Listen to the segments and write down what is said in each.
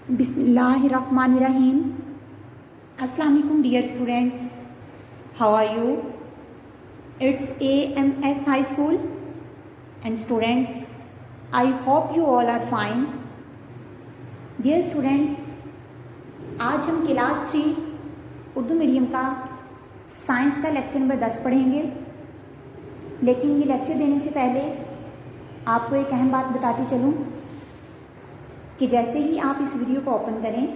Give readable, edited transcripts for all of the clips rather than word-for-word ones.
Bismillahirrahmanirrahim. Assalamu alaikum dear students. How are you? It's AMS High School and students, I hope you all are fine. Dear students, आज हम class 3 Urdu medium का science का lecture number 10 पढ़ेंगे। लेकिन ये lecture देने से पहले आपको एक अहम बात बताती चलूँ कि जैसे ही आप इस वीडियो को ओपन करें,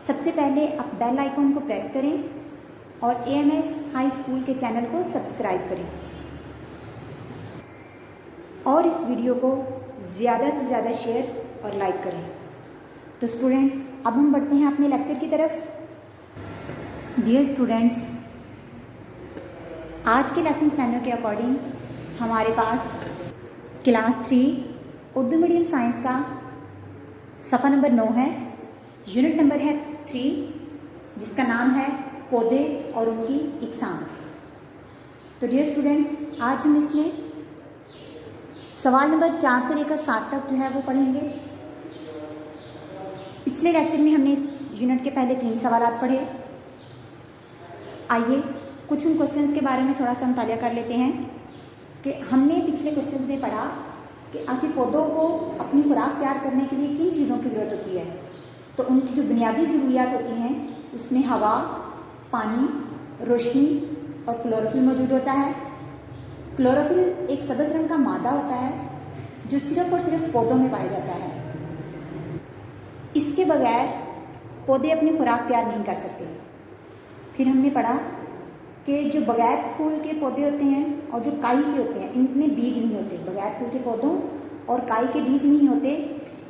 सबसे पहले आप बेल आइकॉन को प्रेस करें और AMS हाई स्कूल के चैनल को सब्सक्राइब करें और इस वीडियो को ज़्यादा से ज़्यादा शेयर और लाइक करें। तो स्टूडेंट्स, अब हम बढ़ते हैं अपने लेक्चर की तरफ। डियर स्टूडेंट्स, आज के लेसन प्लानर के अकॉर्डिंग हमारे पास क्लास 3 उर्दू मीडियम साइंस का सफ़ा नंबर 9 है। यूनिट नंबर है 3, जिसका नाम है पौधे और उनकी इकसाम। तो डियर स्टूडेंट्स, आज हम इसमें सवाल नंबर 4 से लेकर 7 तक जो है वो पढ़ेंगे। पिछले लेक्चर में हमने इस यूनिट के पहले 3 सवाल पढ़े। आइए कुछ उन क्वेश्चंस के बारे में थोड़ा सा मुतालिया कर लेते हैं कि हमने पिछले क्वेश्चंस में पढ़ा कि आखिर पौधों को अपनी खुराक तैयार करने के लिए किन चीज़ों की ज़रूरत होती है। तो उनकी जो बुनियादी ज़रूरियात होती हैं उसमें हवा, पानी, रोशनी और क्लोरोफिल मौजूद होता है। क्लोरोफिल एक सब्ज़ रंग का मादा होता है जो सिर्फ़ और सिर्फ पौधों में पाया जाता है। इसके बगैर पौधे अपनी खुराक तैयार नहीं कर सकते। फिर हमने पढ़ा कि जो बगैर फूल के पौधे होते हैं और जो काई के होते हैं, इनमें बीज नहीं होते। बगैर फूल के पौधों और काई के बीज नहीं होते।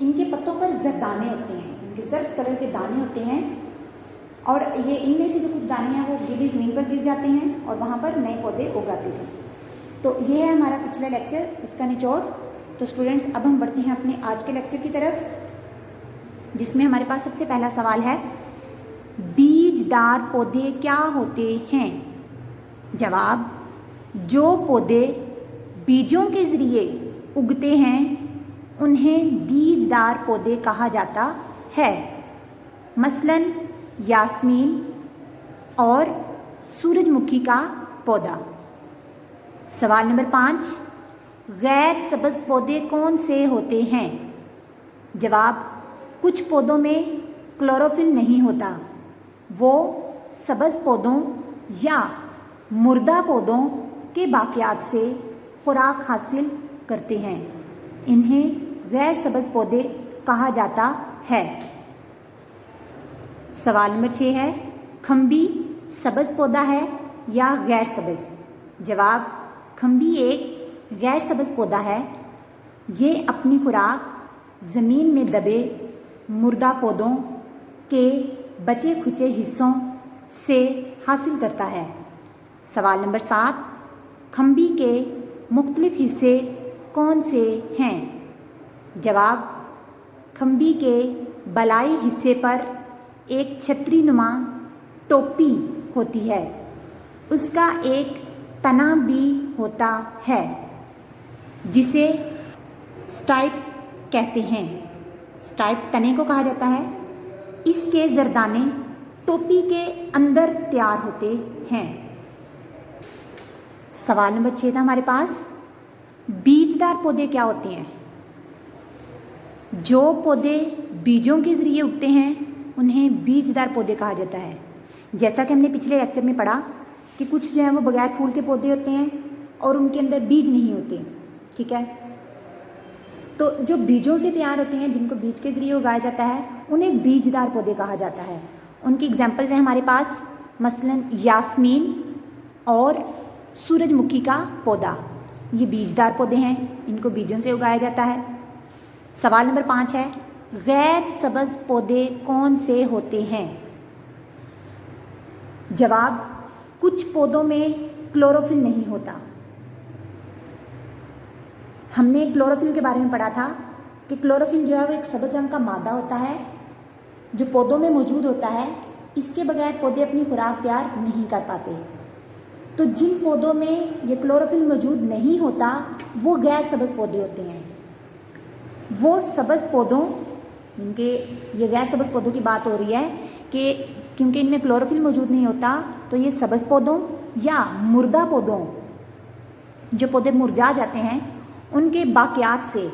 इनके पत्तों पर जरदाने होते हैं, इनके जर्द कलर के दाने होते हैं और ये इनमें से जो कुछ दाने हैं वो गीली ज़मीन पर गिर जाते हैं और वहाँ पर नए पौधे उगाते थे। तो ये है हमारा पिछला लेक्चर, इसका निचोड़। तो स्टूडेंट्स, अब हम बढ़ते हैं अपने आज के लेक्चर की तरफ, जिसमें हमारे पास सबसे पहला सवाल है, बीजदार पौधे क्या होते हैं? जवाब, जो पौधे बीजों के ज़रिए उगते हैं उन्हें बीजदार पौधे कहा जाता है। मसलन यास्मीन और सूरजमुखी का पौधा। सवाल नंबर 5, गैर सब्ज़ पौधे कौन से होते हैं? जवाब, कुछ पौधों में क्लोरोफिल नहीं होता, वो सब्ज़ पौधों या मुर्दा पौधों के बाक़ियात से खुराक हासिल करते हैं। इन्हें गैर सब्ज़ पौधे कहा जाता है। सवाल नंबर 6 है, खम्बी सब्ज़ पौधा है या गैर सब्ज़? जवाब, खम्बी एक गैर सब्ज़ पौधा है। ये अपनी खुराक ज़मीन में दबे मुर्दा पौधों के बचे खुचे हिस्सों से हासिल करता है। सवाल नंबर 7, खम्बी के मुख्तलिफ हिस्से कौन से हैं? जवाब, खम्बी के बलाई हिस्से पर एक छतरी नुमा टोपी होती है, उसका एक तना भी होता है जिसे स्टाइप कहते हैं। स्टाइप तने को कहा जाता है। इसके जरदाने टोपी के अंदर तैयार होते हैं। सवाल नंबर 6 था हमारे पास, बीजदार पौधे क्या होते हैं? जो पौधे बीजों के ज़रिए उगते हैं उन्हें बीजदार पौधे कहा जाता है। जैसा कि हमने पिछले लेक्चर में पढ़ा कि कुछ जो है वो बगैर फूल के पौधे होते हैं और उनके अंदर बीज नहीं होते। ठीक है, तो जो बीजों से तैयार होते हैं, जिनको बीज के ज़रिए उगाया जाता है, उन्हें बीजदार पौधे कहा जाता है। उनकी एग्जाम्पल्स हैं हमारे पास, मसलन यास्मीन और सूरजमुखी का पौधा। ये बीजदार पौधे हैं, इनको बीजों से उगाया जाता है। सवाल नंबर 5 है, गैर सब्ज़ पौधे कौन से होते हैं? जवाब, कुछ पौधों में क्लोरोफिल नहीं होता। हमने क्लोरोफिल के बारे में पढ़ा था कि क्लोरोफिल जो है वो एक सब्ज़ रंग का मादा होता है जो पौधों में मौजूद होता है। इसके बगैर पौधे अपनी खुराक तैयार नहीं कर पाते। तो जिन पौधों में ये क्लोरोफिल मौजूद नहीं होता वो गैर सब्ज़ पौधे होते हैं। वो सब्ज़ पौधों इनके ये गैर सब्ज़ पौधों की बात हो रही है कि क्योंकि इनमें क्लोरोफिल मौजूद नहीं होता तो ये सब्ज़ पौधों या मुर्दा पौधों, जो पौधे मुरझा जाते हैं, उनके बाकियात से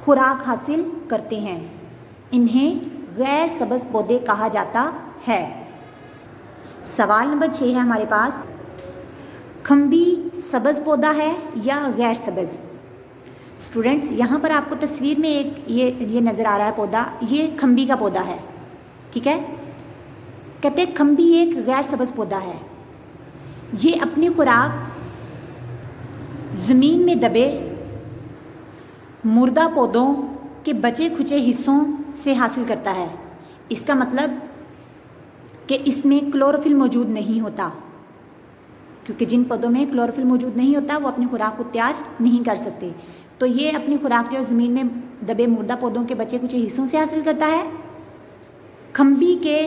खुराक हासिल करते हैं। इन्हें गैर सब्ज़ पौधे कहा जाता है। सवाल नंबर 6 है हमारे पास, खम्बी सब्ज़ पौधा है या गैर सब्ज़? स्टूडेंट्स, यहाँ पर आपको तस्वीर में एक ये नज़र आ रहा है पौधा, ये खम्बी का पौधा है, ठीक है। कहते हैं खम्बी एक गैर सब्ज़ पौधा है। ये अपनी खुराक ज़मीन में दबे मुर्दा पौधों के बचे खुचे हिस्सों से हासिल करता है। इसका मतलब कि इसमें क्लोरोफिल मौजूद नहीं होता, क्योंकि जिन पौधों में क्लोरोफिल मौजूद नहीं होता वो अपनी खुराक को तैयार नहीं कर सकते। तो ये अपनी खुराक जो ज़मीन में दबे मुर्दा पौधों के बचे कुछ हिस्सों से हासिल करता है। खम्बी के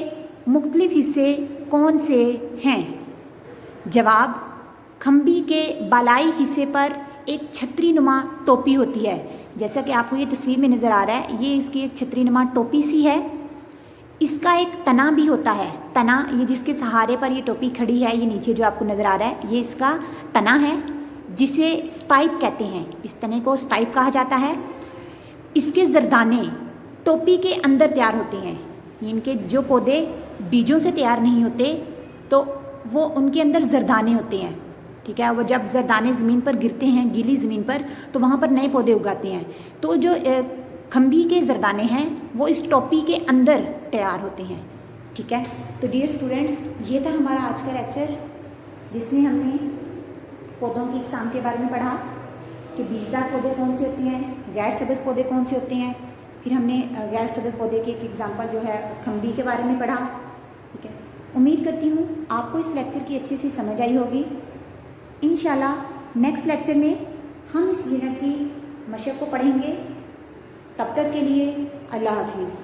मुख्तलिफ हिस्से कौन से हैं? जवाब, खम्बी के बालाई हिस्से पर एक छतरी नुमा टोपी होती है। जैसा कि आपको ये तस्वीर में नज़र आ रहा है, ये इसकी एक छतरी नुमा टोपी सी है। इसका एक तना भी होता है। तना, ये जिसके सहारे पर ये टोपी खड़ी है, ये नीचे जो आपको नज़र आ रहा है, ये इसका तना है जिसे स्टाइप कहते हैं। इस तने को स्टाइप कहा जाता है। इसके जरदाने टोपी के अंदर तैयार होते हैं। इनके जो पौधे बीजों से तैयार नहीं होते तो वो उनके अंदर जरदाने होते हैं, ठीक है। वो जब जरदाने ज़मीन पर गिरते हैं, गीली ज़मीन पर, तो वहाँ पर नए पौधे उगाते हैं। तो जो खम्बी के जरदाने हैं वो इस टोपी के अंदर तैयार होते हैं, ठीक है। तो डियर स्टूडेंट्स, ये था हमारा आज का लेक्चर, जिसमें हमने पौधों की इकसाम के बारे में पढ़ा कि बीजदार पौधे कौन से होते हैं, गैर सब्ज़ पौधे कौन से होते हैं। फिर हमने गैर सब्ज़ पौधे के एक एग्जाम्पल जो है खम्बी के बारे में पढ़ा, ठीक है। उम्मीद करती हूँ आपको इस लेक्चर की अच्छी सी समझ आई होगी। इंशाल्लाह नेक्स्ट लेक्चर में हम इस यूनिट की मशक़ को पढ़ेंगे। तब तक के लिए अल्लाह हाफिज़।